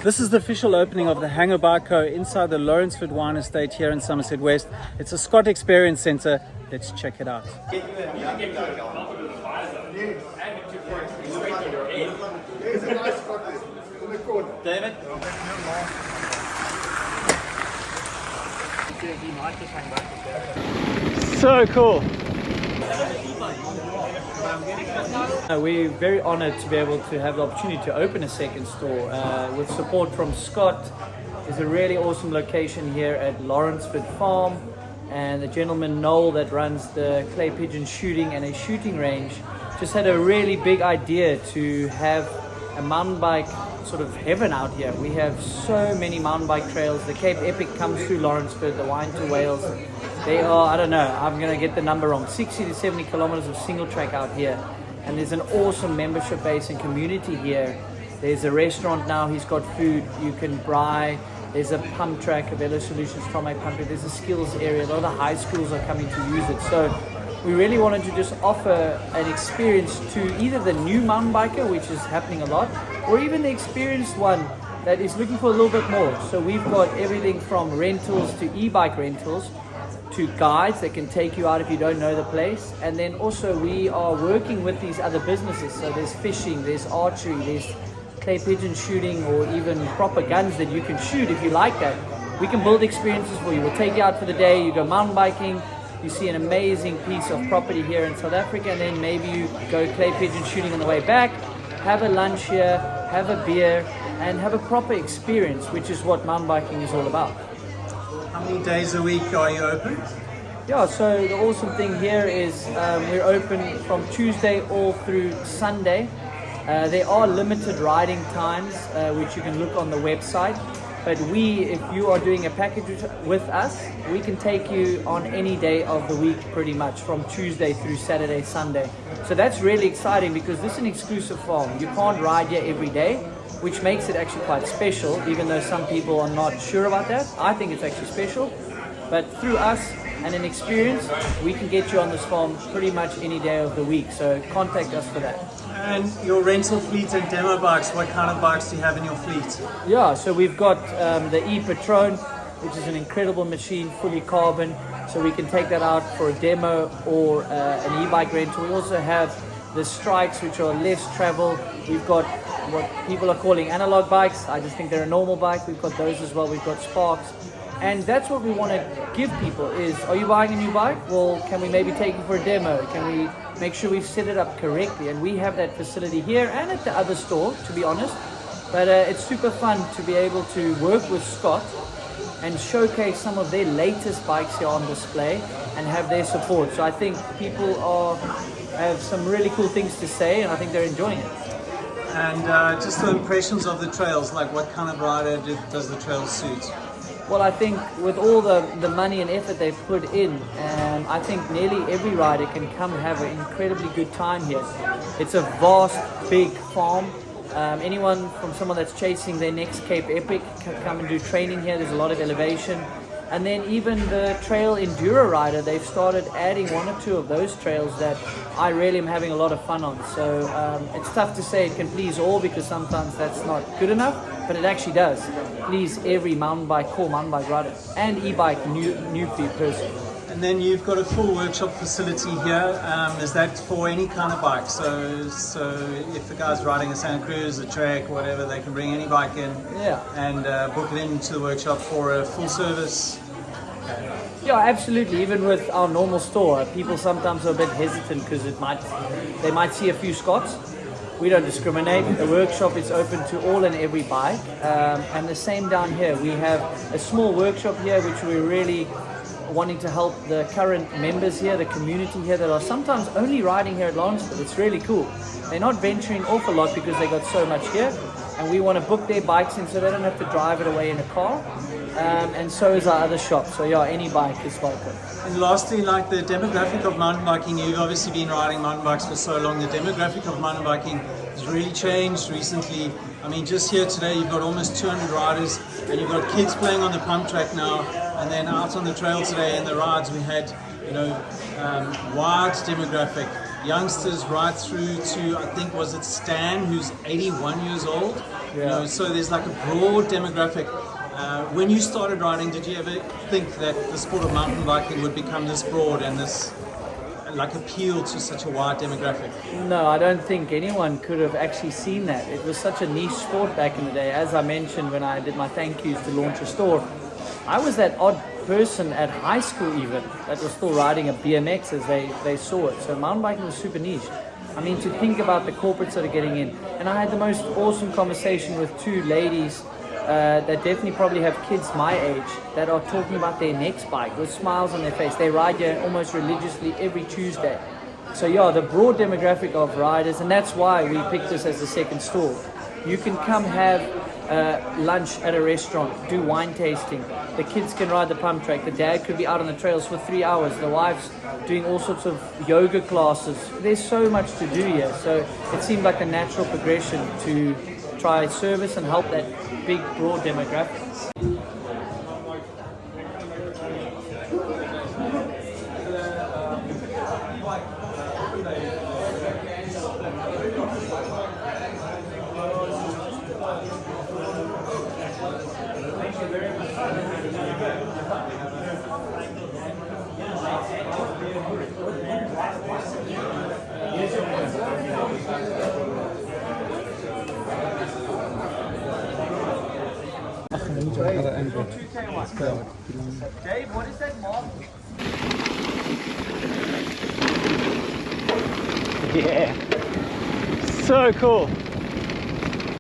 This is the official opening of the Hangar Barco inside the Lourensford Wine Estate here in Somerset West. It's a Scott Experience Centre. Let's check it out. David? So cool. We're very honoured to be able to have the opportunity to open a second store with support from Scott. It's a really awesome location here at Lourensford Farm, and the gentleman Noel that runs the clay pigeon shooting and a shooting range just had a really big idea to have a mountain bike sort of heaven out here. We have so many mountain bike trails. The Cape Epic comes through Lourensford, the Wine to Wales. They are, I don't know, I'm going to get the number wrong, 60 to 70 kilometers of single track out here. And there's an awesome membership base and community here. There's a restaurant now, he's got food you can buy. There's a pump track, a Velo Solutions from a pump track. There's a skills area. A lot of the high schools are coming to use it. So we really wanted to just offer an experience to either the new mountain biker, which is happening a lot, or even the experienced one that is looking for a little bit more. So we've got everything from rentals to e-bike rentals, to guides that can take you out if you don't know the place. And then also we are working with these other businesses. So there's fishing, there's archery, there's clay pigeon shooting, or even proper guns that you can shoot if you like that. We can build experiences for you. We'll take you out for the day, you go mountain biking, you see an amazing piece of property here in South Africa, and then maybe you go clay pigeon shooting on the way back, have a lunch here, have a beer, and have a proper experience, which is what mountain biking is all about. How many days a week are you open? Yeah, so the awesome thing here is we're open from Tuesday all through Sunday. There are limited riding times, which you can look on the website. But if you are doing a package with us, we can take you on any day of the week pretty much, from Tuesday through Saturday, Sunday. So that's really exciting because this is an exclusive farm. You can't ride here every day, which makes it actually quite special, even though some people are not sure about that. I think it's actually special. But through us and an experience, we can get you on this farm pretty much any day of the week. So contact us for that. And your rental fleet and demo bikes, what kind of bikes do you have in your fleet? Yeah, so we've got the e-Patron, which is an incredible machine, fully carbon. So we can take that out for a demo or an e-bike rental. We also have the Strikes, which are less travel. We've got what people are calling analog bikes. I just think they're a normal bike. We've got those as well. We've got Sparks. And that's what we want to give people is, are you buying a new bike? Well, can we maybe take you for a demo? Can we make sure we've set it up correctly? And we have that facility here and at the other store, to be honest. But it's super fun to be able to work with Scott and showcase some of their latest bikes here on display and have their support. So I think people have some really cool things to say, and I think they're enjoying it. And just the impressions of the trails, like what kind of rider does the trail suit? Well, I think with all the money and effort they've put in, I think nearly every rider can come have an incredibly good time here. It's a vast, big farm. Anyone from someone that's chasing their next Cape Epic can come and do training here. There's a lot of elevation. And then even the trail enduro rider, they've started adding one or two of those trails that I really am having a lot of fun on. So it's tough to say it can please all because sometimes that's not good enough, but it actually does please every core mountain bike rider and e-bike new person. And then you've got a full workshop facility here. Is that for any kind of bike? So if the guy's riding a Santa Cruz, a Trek, whatever, they can bring any bike in and book it into the workshop for a full service. Yeah, absolutely. Even with our normal store, people sometimes are a bit hesitant because they might see a few Scots. We don't discriminate. The workshop is open to all and every bike. And the same down here. We have a small workshop here which we're really wanting to help the current members here, the community here that are sometimes only riding here at Lourensford. It's really cool. They're not venturing off a lot because they got so much here, and we want to book their bikes in so they don't have to drive it away in a car. And so is our other shop. So yeah, any bike is welcome. And lastly, like the demographic of mountain biking, you've obviously been riding mountain bikes for so long. The demographic of mountain biking has really changed recently. I mean, just here today, you've got almost 200 riders, and you've got kids playing on the pump track now. And then out on the trail today in the rides, we had, wide demographic. youngsters right through to, I think, was it Stan, who's 81 years old? You know, so there's like a broad demographic. When you started riding, did you ever think that the sport of mountain biking would become this broad and this like appeal to such a wide demographic? No, I don't think anyone could have actually seen that. It was such a niche sport back in the day. As I mentioned when I did my thank yous to launch a store, I was that odd person at high school even that was still riding a BMX as they saw it. So mountain biking was super niche. I mean, to think about the corporates that are getting in. And I had the most awesome conversation with two ladies that definitely probably have kids my age that are talking about their next bike with smiles on their face. They ride here almost religiously every Tuesday. So yeah, the broad demographic of riders, and that's why we picked this as the second store. You can come have lunch at a restaurant, do wine tasting. The kids can ride the pump track. The dad could be out on the trails for 3 hours. The wife's doing all sorts of yoga classes. There's so much to do here. So it seemed like a natural progression to try service and help that big, broad demographic. Dave, what is that mark? Yeah, so cool.